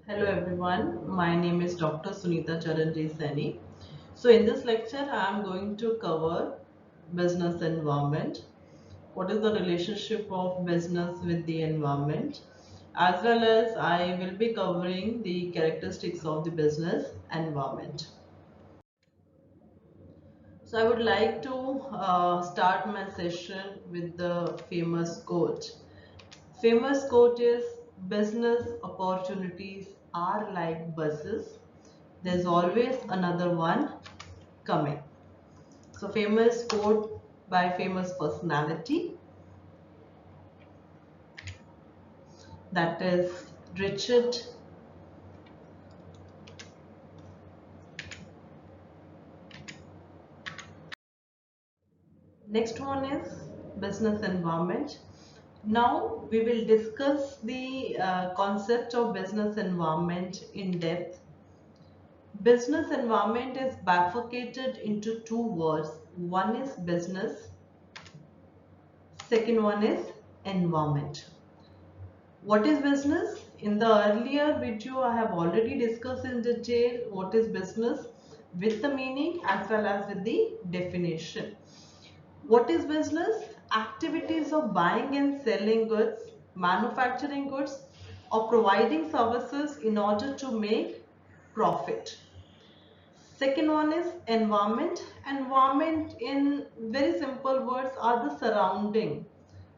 Hello everyone, my name is Dr. Sunita Charanjit Saini. So in this lecture I am going to cover business environment. What is the relationship of business with the environment, as well as I will be covering the characteristics of the business environment. So I would like to start my session with the famous quote. Famous quote is, business opportunities are like buses. There's always another one coming. So famous quote by famous personality, that is Richard. Next one is business environment. Now we will discuss the concept of business environment in depth. Business environment is bifurcated into two words. One is business, second one is environment. What is business? In the earlier video, I have already discussed in detail what is business with the meaning as well as with the definition. What is business? Activities of buying and selling goods, manufacturing goods, or providing services in order to make profit. Second one is environment. Environment, in very simple words, are the surrounding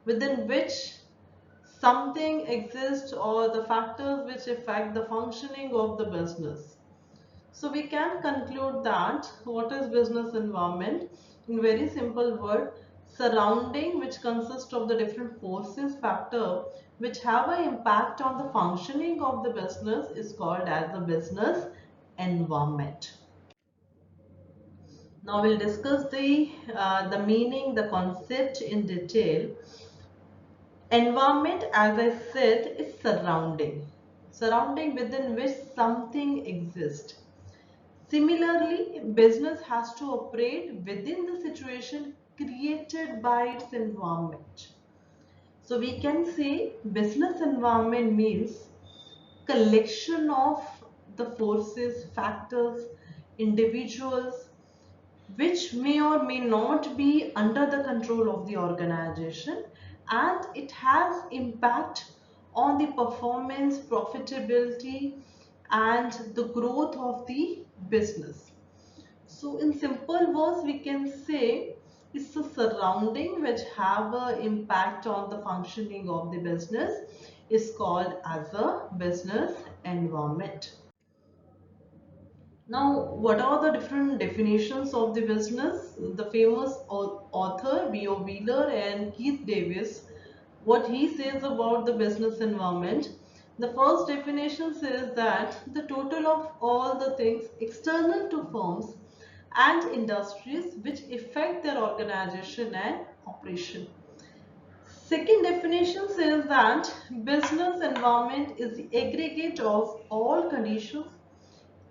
within which something exists or the factors which affect the functioning of the business. So we can conclude that what is business environment? In very simple word, surrounding which consists of the different forces, factor which have an impact on the functioning of the business is called as the business environment. Now we'll discuss the meaning, the concept in detail. Environment, as I said, is surrounding within which something exists. Similarly, business has to operate within the situation created by its environment. So we can say business environment means collection of the forces, factors, individuals which may or may not be under the control of the organization, and it has impact on the performance, profitability, and the growth of the business. So in simple words we can say it's the surrounding which have an impact on the functioning of the business is called as a business environment. Now, what are the different definitions of the business? The famous author B.O. Wheeler and Keith Davis, what he says about the business environment. The first definition says that the total of all the things external to firms and industries which affect their organization and operation. Second definition says that business environment is the aggregate of all conditions,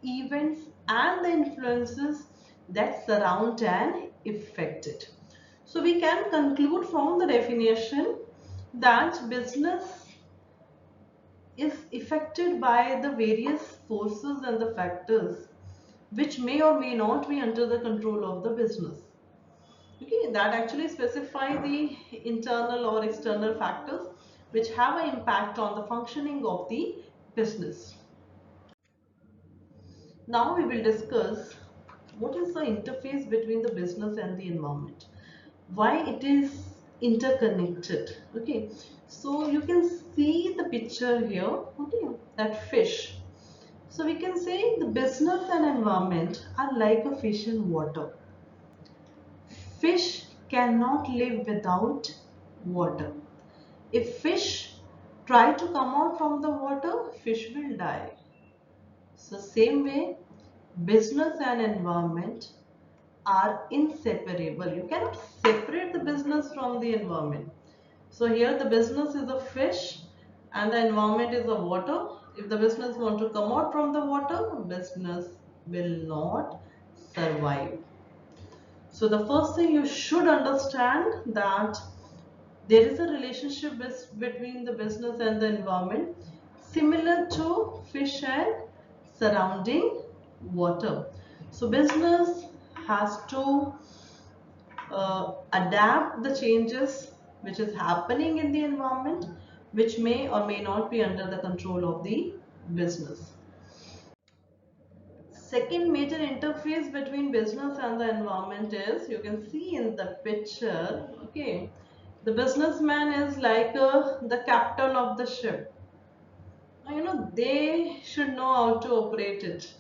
events, and the influences that surround and affect it. So we can conclude from the definition that business is affected by the various forces and the factors which may or may not be under the control of the business. Okay, that actually specify the internal or external factors which have an impact on the functioning of the business. Now we will discuss what is the interface between the business and the environment, why it is interconnected. Okay, so you can see the picture here. Okay, that fish. So we can say the business and environment are like a fish in water. Fish cannot live without water. If fish try to come out from the water, fish will die. So same way, business and environment are inseparable. You cannot separate the business from the environment. So here the business is a fish and the environment is the water. If the business want to come out from the water, business will not survive. So the first thing you should understand that there is a relationship between the business and the environment. similar to fish and surrounding water. So business has to adapt the changes which is happening in the environment, which may or may not be under the control of the business. Second major interface between business and the environment is, you can see in the picture, okay, the businessman is like the captain of the ship. They should know how to operate it.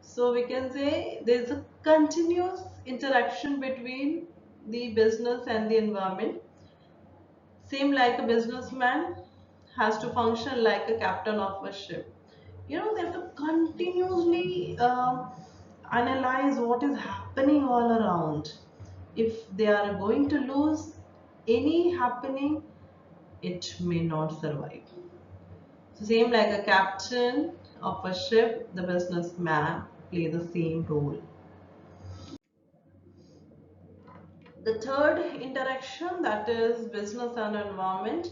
So we can say there's a continuous interaction between the business and the environment. Same like a businessman has to function like a captain of a ship. They have to continuously analyze what is happening all around. If they are going to lose any happening, it may not survive. So same like a captain of a ship, the businessman play the same role. The third interaction, that is business and environment,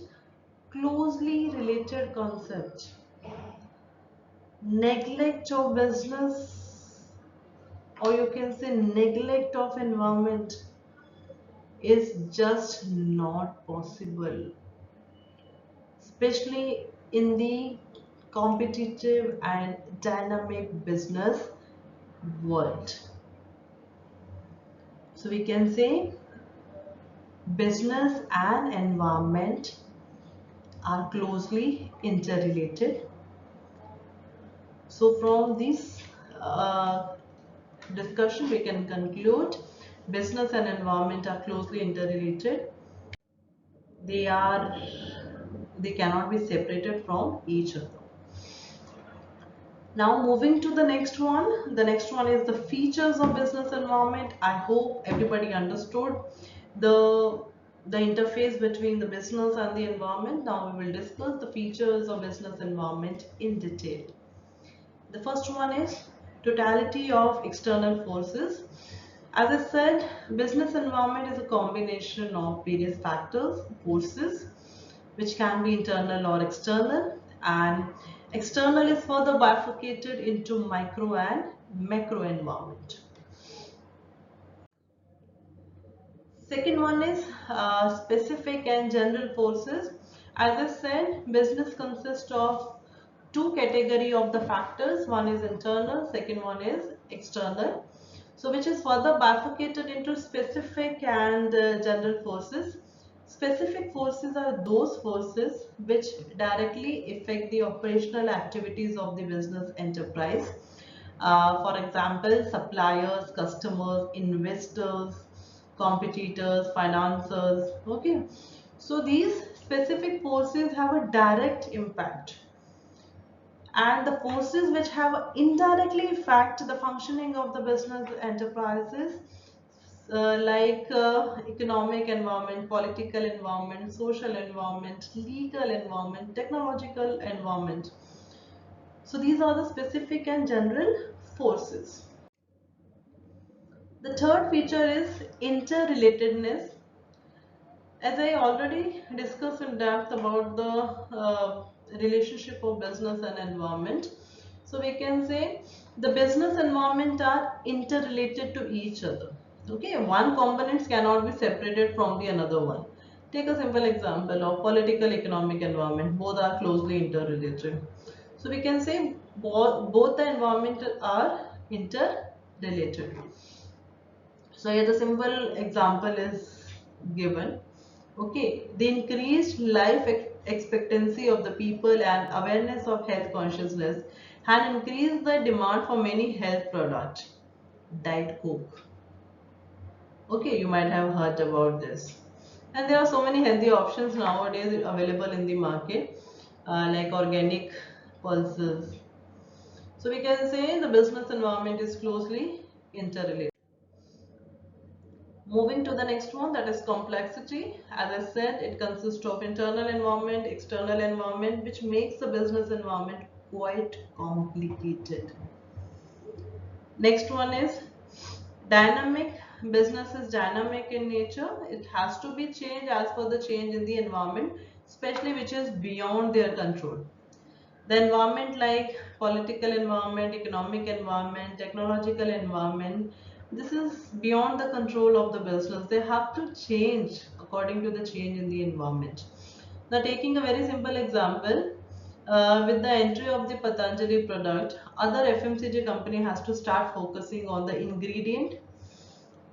closely related concept. Neglect of business, or you can say neglect of environment, is just not possible, especially in the competitive and dynamic business world. So we can say business and environment are closely interrelated. So from this discussion, we can conclude business and environment are closely interrelated. They are they cannot be separated from each other. Now moving to the next one. The next one is the features of business environment. I hope everybody understood the the interface between the business and the environment. Now we will discuss the features of business environment in detail. The first one is totality of external forces. As I said, business environment is a combination of various factors, forces, which can be internal or external, and external is further bifurcated into micro and macro environment. Second one is specific and general forces. As I said, business consists of two category of the factors. One is internal, second one is external. So which is further bifurcated into specific and general forces. Specific forces are those forces which directly affect the operational activities of the business enterprise. For example, suppliers, customers, investors, competitors, financiers. Okay, so these specific forces have a direct impact, and the forces which have indirectly affect the functioning of the business enterprises, like economic environment, political environment, social environment, legal environment, technological environment. So these are the specific and general forces. The third feature is interrelatedness. As I already discussed in depth about the relationship of business and environment, so we can say the business environment are interrelated to each other. Okay, one components cannot be separated from the another one. Take a simple example of political economic environment. Both are closely interrelated. So we can say both the environment are interrelated. So here the simple example is given. Okay, the increased life expectancy of the people and awareness of health consciousness had increased the demand for many health products. Diet Coke. Okay, you might have heard about this. And there are so many healthy options nowadays available in the market, like organic pulses. So we can say the business environment is closely interrelated. Moving to the next one, that is complexity. As I said, it consists of internal environment, external environment, which makes the business environment quite complicated. Next one is dynamic. Business is dynamic in nature. It has to be changed as per the change in the environment, especially which is beyond their control. The environment like political environment, economic environment, technological environment, this is beyond the control of the business. They have to change according to the change in the environment. Now, taking a very simple example, with the entry of the Patanjali product, other FMCG company has to start focusing on the ingredient,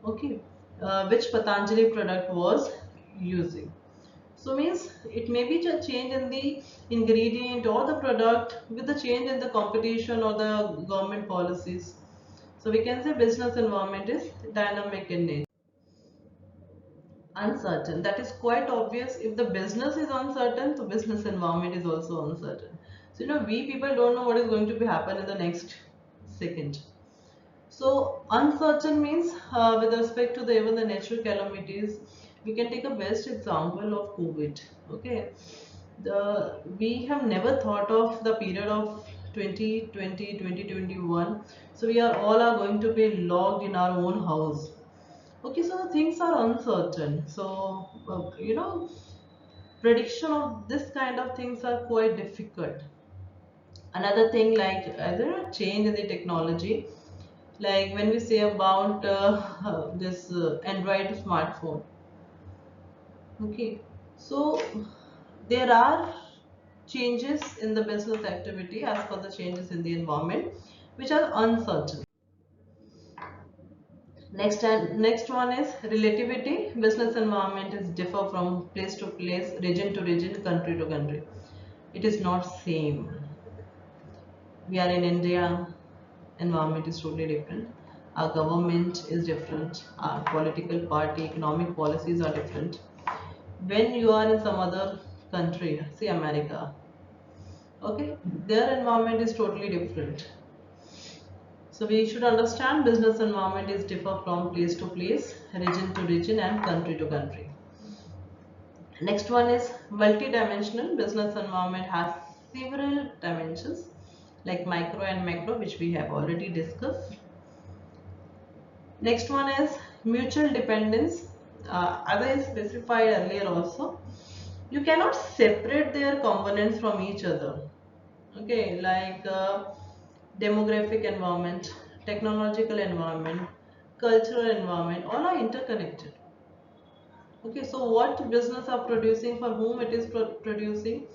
okay, which Patanjali product was using. So means it may be a change in the ingredient or the product with the change in the competition or the government policies. So we can say business environment is dynamic in nature. Uncertain. That is quite obvious. If the business is uncertain, the business environment is also uncertain. So we people don't know what is going to be happen in the next second. So uncertain means with respect to the even the natural calamities, we can take a best example of COVID. Okay, the we have never thought of the period of 2020 2021. So we are all are going to be locked in our own house. Okay, so the things are uncertain. So prediction of this kind of things are quite difficult. Another thing like either change in the technology, like when we say about this Android smartphone. Okay, so there are changes in the business activity as per the changes in the environment, which are uncertain. Next one is relativity. Business environment is differ from place to place, region to region, country to country. It is not same. We are in India, environment is totally different. Our government is different. Our political party, economic policies are different. When you are in some other country, say America, okay, their environment is totally different. So we should understand business environment is differ from place to place, region to region, and country to country. Next one is multi-dimensional. Business environment has several dimensions like micro and macro, which we have already discussed. Next one is mutual dependence. As I specified earlier also, you cannot separate their components from each other. Okay, like demographic environment, technological environment, cultural environment, all are interconnected. Okay, so what business are producing, for whom it is producing,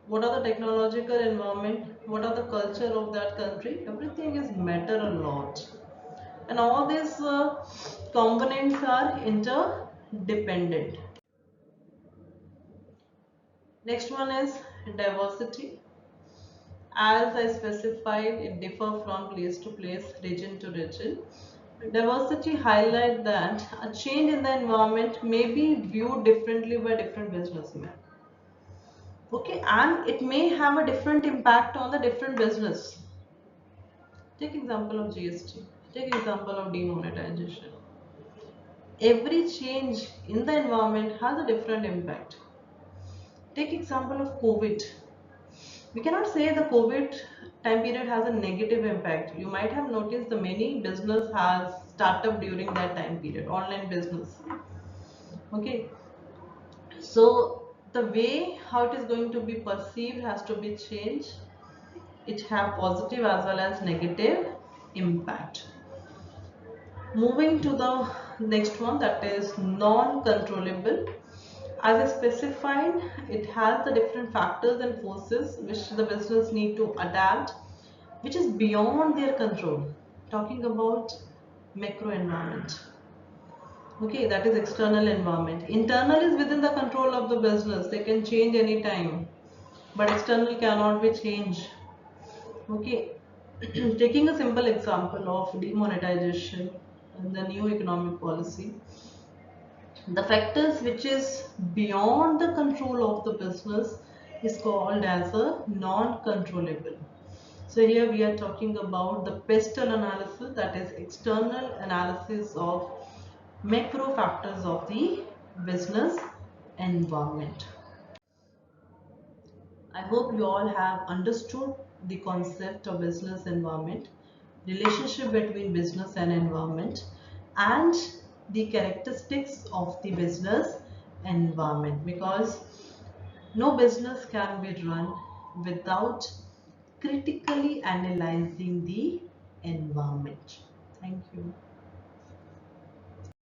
what are the technological environment, what are the culture of that country, everything is matter a lot. And all these components are interdependent. Next one is diversity. As I specified, it differs from place to place, region to region. Diversity highlight that a change in the environment may be viewed differently by different businessmen. Okay, and it may have a different impact on the different business. Take example of GST. Take example of demonetization. Every change in the environment has a different impact. Take example of COVID. We cannot say the COVID time period has a negative impact. You might have noticed the many business has startup during that time period, online business. Okay, so the way how it is going to be perceived has to be changed. It have positive as well as negative impact. Moving to the next one, that is non-controllable. As I specified, it has the different factors and forces which the business need to adapt, which is beyond their control. Talking about macro environment. Okay, that is external environment. Internal is within the control of the business. They can change anytime, but external cannot be changed. Okay, taking a simple example of demonetization and the new economic policy, the factors which is beyond the control of the business is called as a non-controllable. So here we are talking about the pestle analysis, that is external analysis of macro factors of the business environment. I hope you all have understood the concept of business environment, relationship between business and environment, and the characteristics of the business environment, because no business can be run without critically analyzing the environment. Thank you.